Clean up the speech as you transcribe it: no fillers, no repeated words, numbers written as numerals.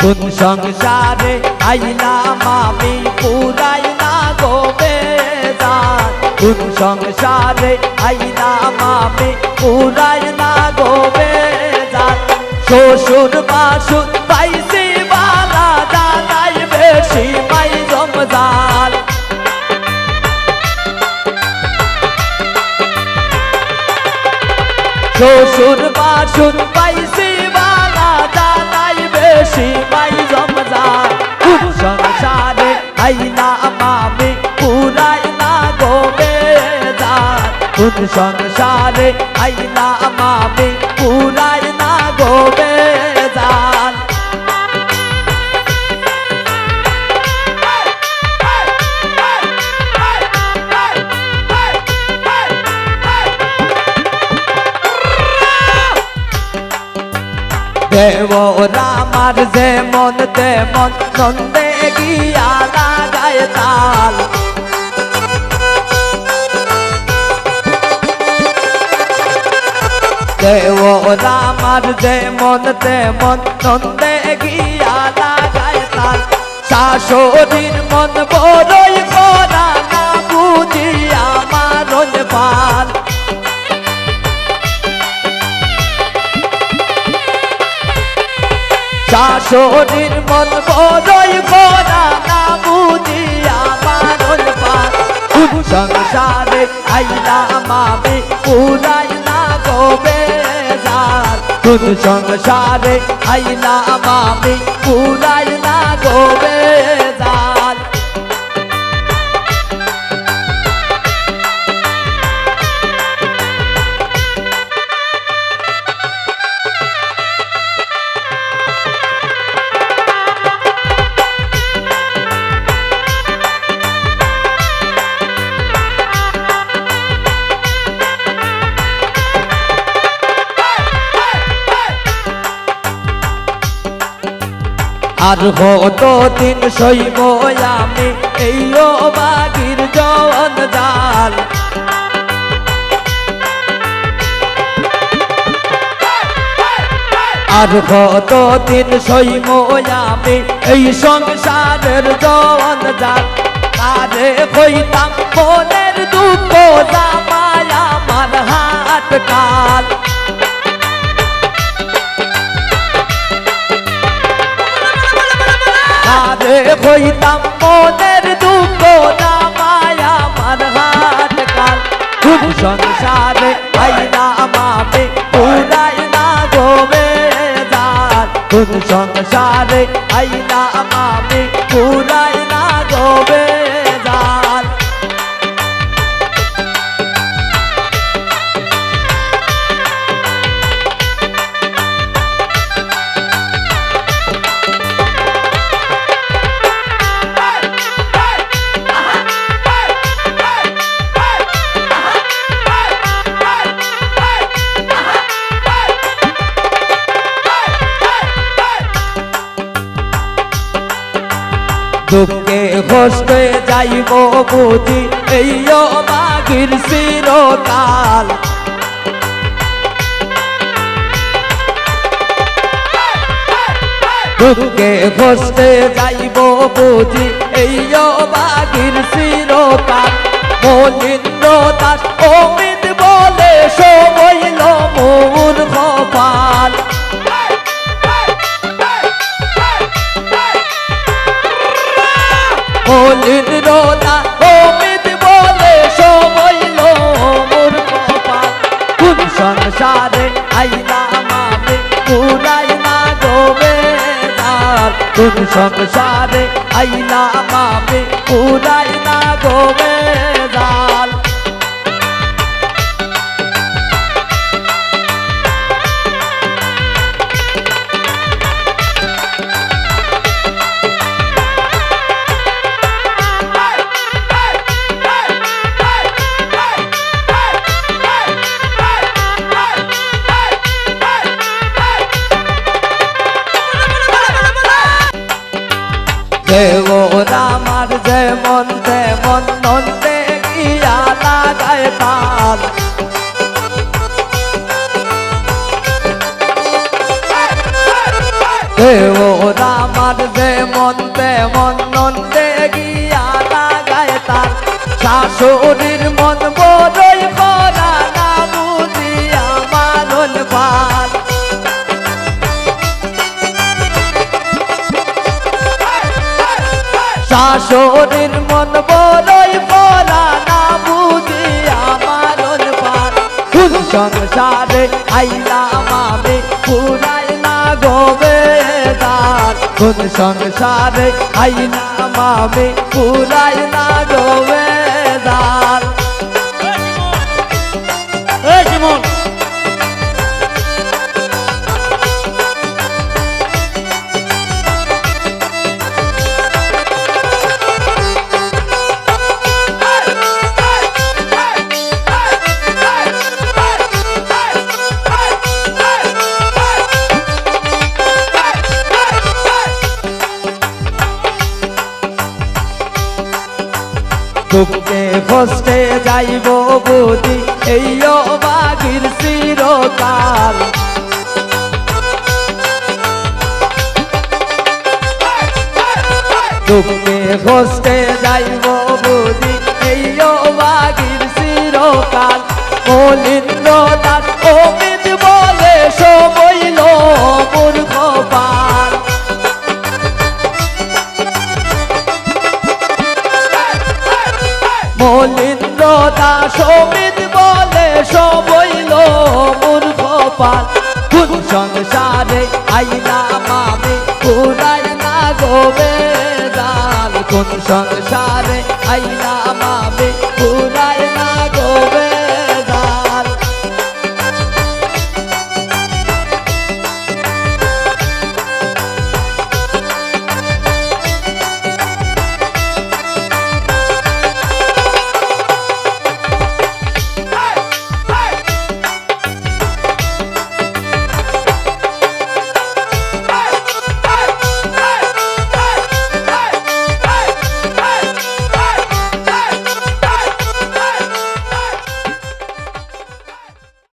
কোন সংসারে আইলাম আমি পুরাই না গো বেজান কোন সংসারে আইলাম আমি পুরাই না গো বেজান শ্বশুর বাসুর পাইছি বালা জানাই বেশি মাই জমজাল শ্বশুর বাসুর পাইছি বালা জানাই বেশি মাই জমজাল কোন সংসারে আইলাম আমি পুরাই না গো বেজান কোন সংসারে আইলাম আমি পুরাই না গো বেজান দেওরা আমার যেমন তেমন নন্দে গিয়া লাগায় তাল দেওরা আমার যেমন তেমন নন্দে গিয়া লাগায় তাল শাশুড়ির মন বড়ই করা না বুঝিয়া মারণ পাল শাশুড়ির মন বড়ই করা না বুঝিয়া মারণ পাল কোন সংসারে আইলাম আমি পুরাই না গো বেজান কোন সংসারে আইলাম আমি পুরাই না গো বেজান আর কত দিন সইব আমি এই বাগির জন জাল আর কত দিন সইব আমি এই সংসারের জন জাল আরে কইতাম মনের দুঃখ জামাই আমার হাত কাল আরে কইতাম মনের দুঃখ জামাই আমার হাত কাল কোন সংসারে আইলাম আমি পুরাই না গো বেজান কোন সংসারে আইলাম আমি পুরাই না গো বেজান দুঃখে কষ্টে যাইব বুঝি এই বাগির চিরকাল দুঃখে কষ্টে যাইব বুঝি এই বাগির চিরকাল মলিন্দ্র দাস অমিত বলে সবইল মোর কপাল মলিন্দ্র দাস অমিত বলে সবইল মোর কপাল কোন সংসারে আইলাম আমি পুরাই না গো বেজান কোন সংসারে আইলাম আমি পুরাই না গো বেজান দেওরা আমার যেমন তেমন নন্দে গিয়া লাগায় তাল দেওরা আমার যেমন তেমন নন্দে গিয়া লাগায় তার শাশুড়ির মন বড়ই করা না বুঝিয়া মানন পার শাশুড়ির মন বড়ই করা না বুঝিয়া মানন পার কোন সংসারে আইলাম আমি পুরাই না গোবেদার কোন সংসারে আইলাম আমি পুরাই না গোবেদার দুঃখে কষ্টে যাইব বুঝি এই বাগির চিরকাল দুঃখে কষ্টে যাইব বুঝি এই বাগির চিরকাল মলিন্দ্র দাস অমিত বলে সমইল মূর্খ পাল মলিন্দ্র দাস অমিত বলে সমইল মূর্খ পাল কোন সংসারে আইলাম আমি পুরাই না গোবেদার কোন সংসারে আইলাম